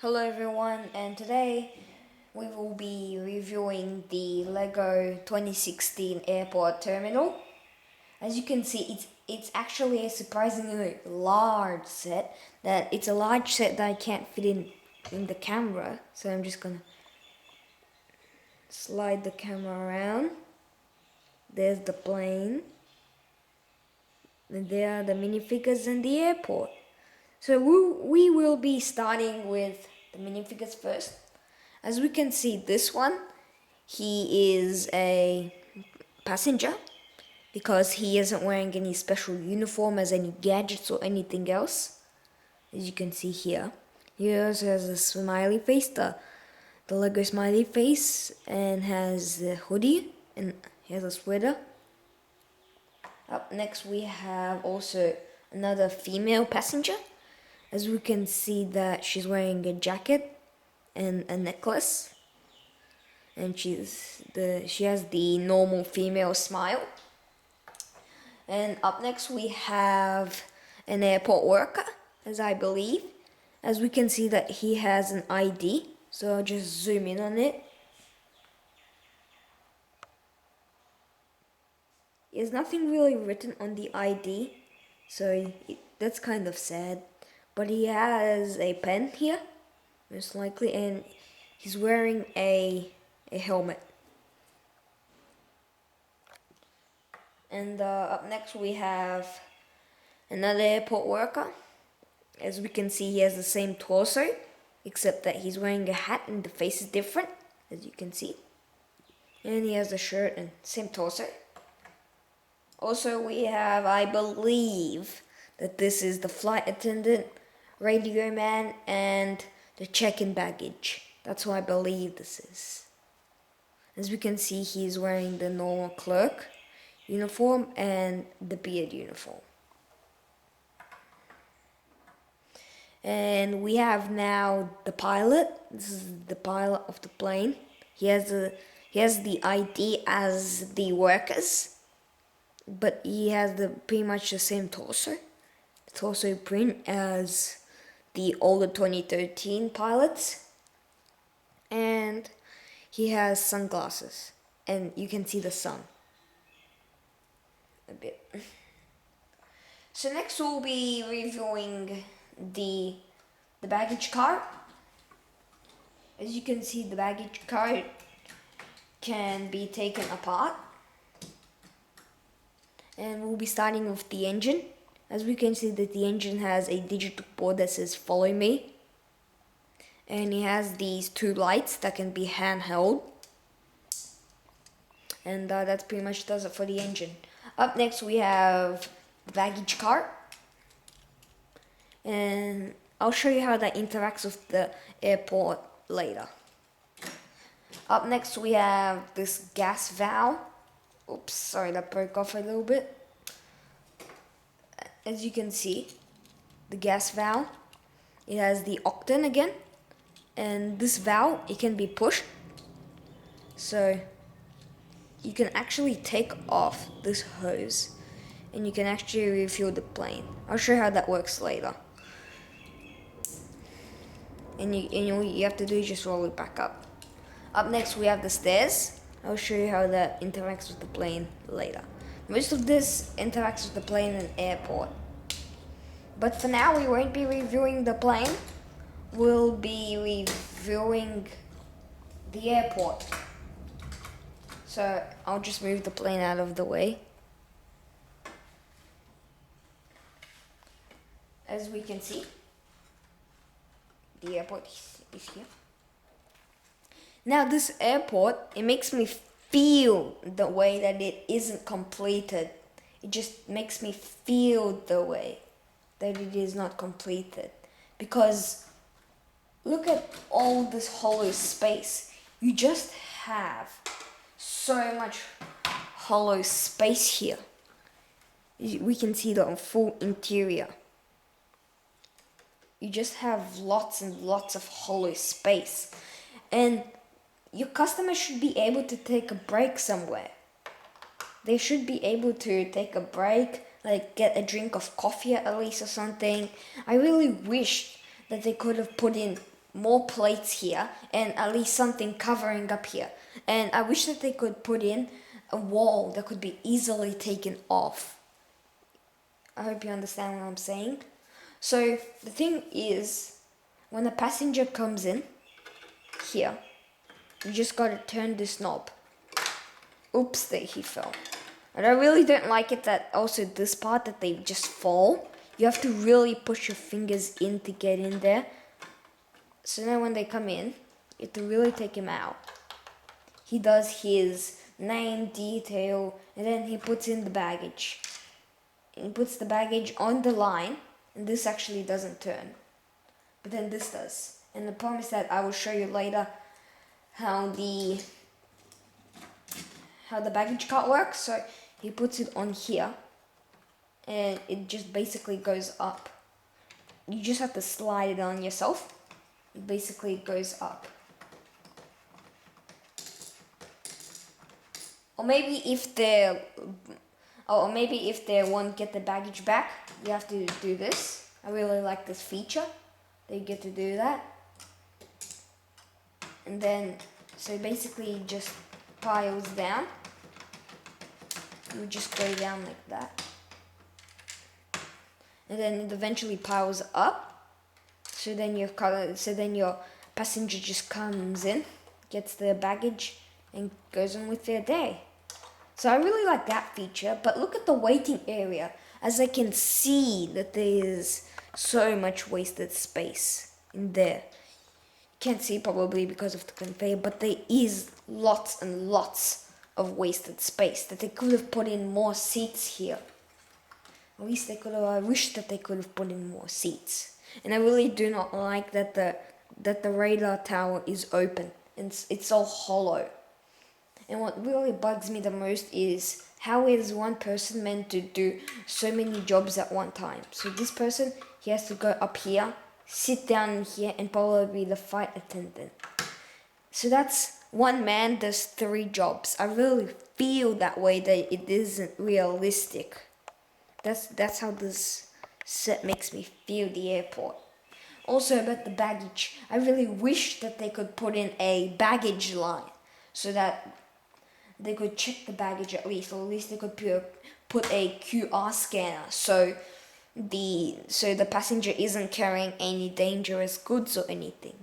Hello everyone, and today we will be reviewing the LEGO 2016 airport terminal. As you can see, it's actually a surprisingly large set. It's a large set that I can't fit in the camera, so I'm just gonna slide the camera around. There's the plane, and there are the minifigures in the airport. So we will be starting with the minifigures first. As we can see, this one, he is a passenger because he isn't wearing any special uniform as any gadgets or anything else. As you can see here, he also has a smiley face, the Lego smiley face, and has the hoodie and he has a sweater. Up next we have also another female passenger. As we can see that she's wearing a jacket and a necklace, and she has the normal female smile. And up next we have an airport worker, as I believe. As we can see that he has an ID, so I'll just zoom in on it. There's nothing really written on the ID, so that's kind of sad. But he has a pen here, most likely, and he's wearing a helmet. And up next we have another airport worker. As we can see, he has the same torso, except that he's wearing a hat and the face is different, as you can see. And he has a shirt and same torso. Also we have, I believe, that this is the flight attendant, radio man, and the check-in baggage. That's what I believe this is. As we can see, he's wearing the normal clerk uniform and the beard uniform. And we have now the pilot. This is the pilot of the plane. He has the ID as the workers, but he has pretty much the same torso. The torso print as the older 2013 pilots. And he has sunglasses, and you can see the sun a bit. So next we'll be reviewing the baggage car. As you can see, the baggage car can be taken apart, and we'll be starting with the engine. As we can see that the engine has a digital board that says "Follow me," and it has these two lights that can be handheld. And that pretty much does it for the engine. Up next we have the baggage cart, and I'll show you how that interacts with the airport later. Up next we have this gas valve. Oops, sorry, that broke off a little bit. As you can see, the gas valve, it has the octane again, and this valve, it can be pushed, so you can actually take off this hose and you can actually refuel the plane. I'll show you how that works later. And you have to do is just roll it back up. Up next we have the stairs. I'll show you how that interacts with the plane later. Most of this interacts with the plane and airport. But for now we won't be reviewing the plane. We'll be reviewing the airport. So I'll just move the plane out of the way. As we can see, the airport is here. Now this airport, it makes me feel the way that it isn't completed. It just makes me feel the way that it is not completed. Because look at all this hollow space. You just have so much hollow space here. We can see the full interior. You just have lots and lots of hollow space, and your customer should be able to take a break somewhere. They should be able to take a break, like get a drink of coffee at least or something. I really wish that they could have put in more plates here and at least something covering up here. And I wish that they could put in a wall that could be easily taken off. I hope you understand what I'm saying. So the thing is, when a passenger comes in here, you just gotta turn this knob. Oops, there he fell. And I really don't like it that also this part that they just fall. You have to really push your fingers in to get in there. So now when they come in, you have to really take him out. He does his name, detail, and then he puts in the baggage. He puts the baggage on the line, and this actually doesn't turn. But then this does. And the problem is that I will show you later how the baggage cart works. So he puts it on here, and it just basically goes up. You just have to slide it on yourself. It basically goes up. Or maybe if they won't get the baggage back, you have to do this. I really like this feature. They get to do that. And then, so basically it just piles down. You just go down like that. And then it eventually piles up. So then your passenger just comes in, gets their baggage, and goes on with their day. So I really like that feature, but look at the waiting area. As I can see that there is so much wasted space in there. You can't see probably because of the conveyor, but there is lots and lots of wasted space that they could have put in more seats here. At least they could have, I wish that they could have put in more seats. And I really do not like that the radar tower is open and it's all hollow. And what really bugs me the most is how is one person meant to do so many jobs at one time? So this person, he has to go up here, sit down here, and probably be the flight attendant. So that's one man does 3 jobs. I really feel that way, that it isn't realistic. That's how this set makes me feel the airport. Also about the baggage, I really wish that they could put in a baggage line so that they could check the baggage at least, or at least they could put a QR scanner so the passenger isn't carrying any dangerous goods or anything.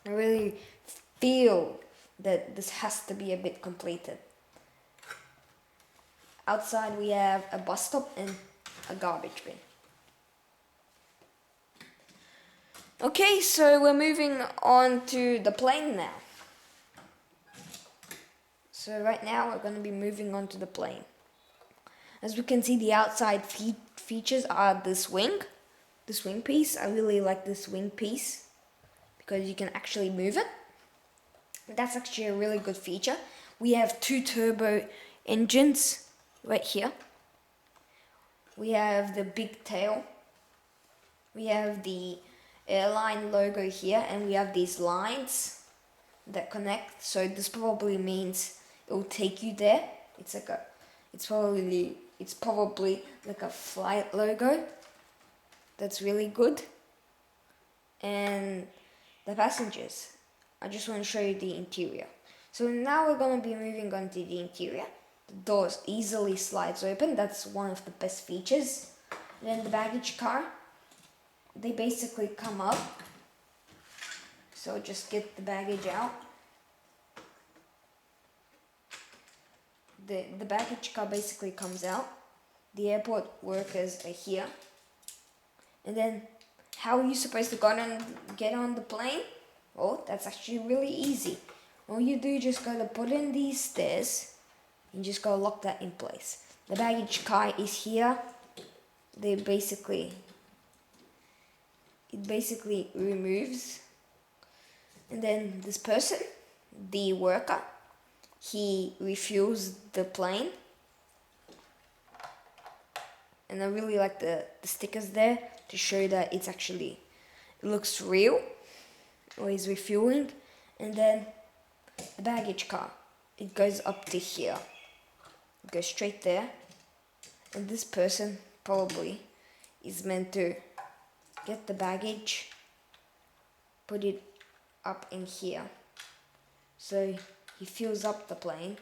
I really feel that this has to be a bit completed. Outside we have a bus stop and a garbage bin. Okay, so we're moving on to the plane now. So right now we're going to be moving on to the plane. As we can see, the outside features are this wing piece. I really like this wing piece because you can actually move it. That's actually a really good feature. We have 2 turbo engines right here. We have the big tail. We have the airline logo here, and we have these lines that connect. So this probably means it will take you there. It's probably like a flight logo. That's really good. And the passengers, I just want to show you the interior. So now we're going to be moving on to the interior. The doors easily slides open. That's one of the best features. Then the baggage car, they basically come up. So just get the baggage out. The baggage car basically comes out. The airport workers are here. And then how are you supposed to get on the plane? Well, that's actually really easy. All you do, just gotta put in these stairs. You just gotta lock that in place. The baggage car is here. It basically removes. And then this person, the worker, he refuels the plane. And I really like the stickers there to show that it looks real. Or he's refueling. And then the baggage car, it goes up to here. It goes straight there. And this person probably is meant to get the baggage put it up in here. So he fills up the plane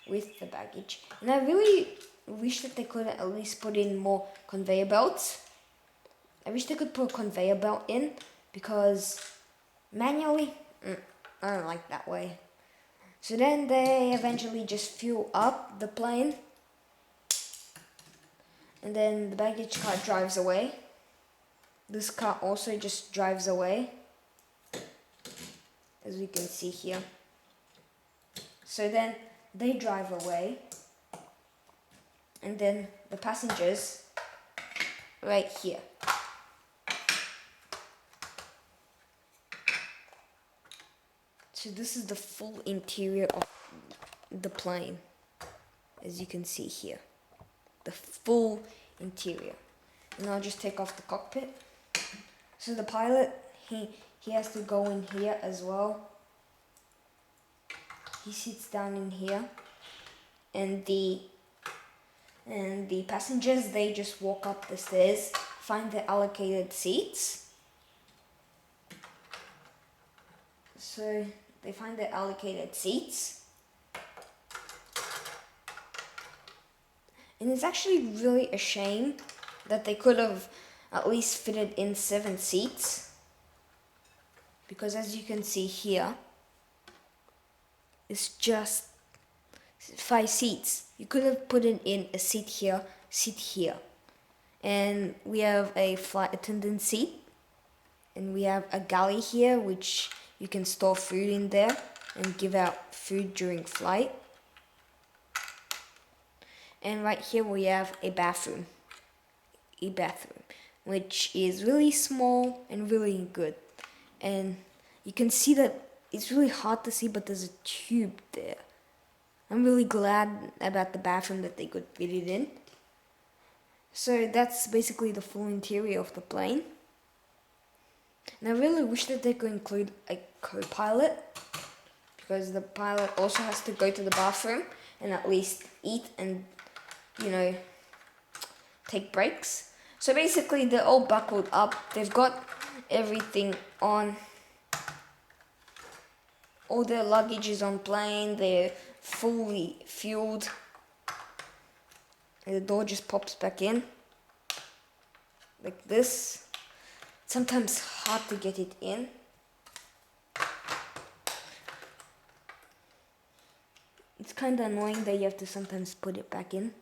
with the baggage. And I really wish that they could at least put in more conveyor belts. I wish they could put a conveyor belt in, because manually, I don't like that way. So then they eventually just fuel up the plane, and then the baggage car drives away. This car also just drives away, as we can see here. So then they drive away, and then the passengers right here. So this is the full interior of the plane, as you can see here. The full interior. And I'll just take off the cockpit. So the pilot, he has to go in here as well. He sits down in here, and the passengers, they just walk up the stairs, find their allocated seats. So they find their allocated seats. And it's actually really a shame that they could have at least fitted in 7 seats. Because as you can see here, it's just 5 seats. You could have put in a seat here, seat here. And we have a flight attendant seat. And we have a galley here, which you can store food in there and give out food during flight. And right here we have a bathroom, which is really small and really good. And you can see that it's really hard to see, but there's a tube there. I'm really glad about the bathroom that they could fit it in. So that's basically the full interior of the plane. And I really wish that they could include a co-pilot, because the pilot also has to go to the bathroom and at least eat and, take breaks. So basically they're all buckled up. They've got everything on. All their luggage is on plane. They're fully fueled. And the door just pops back in like this. Sometimes hard to get it in. It's kind of annoying that you have to sometimes put it back in.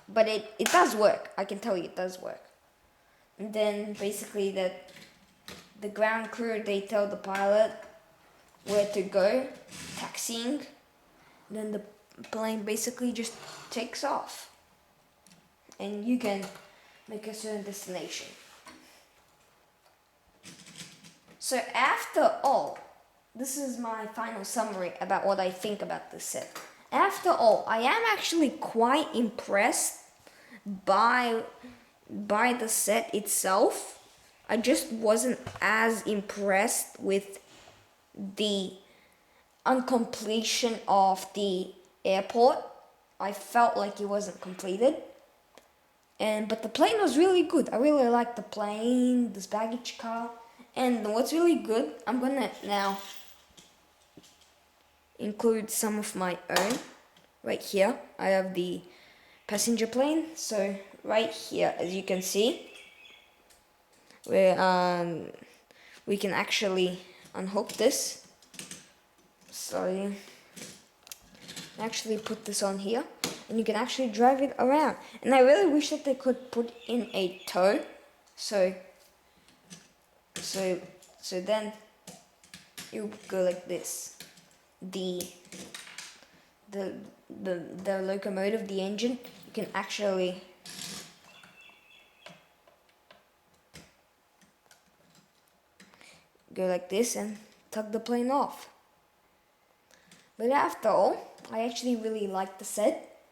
But it does work. I can tell you it does work. And then basically the ground crew, they tell the pilot where to go, taxiing. Then the plane basically just takes off. And you can make a certain destination. So after all, this is my final summary about what I think about this set. After all, I am actually quite impressed by the set itself. I just wasn't as impressed with the uncompletion of the airport. I felt like it wasn't completed. But the plane was really good. I really liked the plane, this baggage car. And what's really good, I'm gonna now include some of my own. Right here, I have the passenger plane. So right here, as you can see, where we can actually unhook this. So actually put this on here, and you can actually drive it around. And I really wish that they could put in a tow. So then it would go like this. The locomotive, the engine, you can actually go like this and tug the plane off. But after all, I actually really like the set.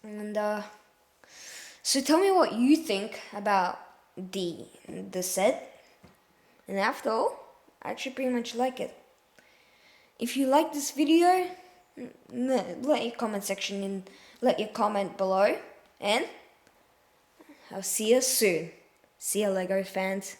And so tell me what you think about the set. And after all, I actually pretty much like it. If you like this video, let your comment section in, let your comment below, and I'll see you soon. See you, Lego fans.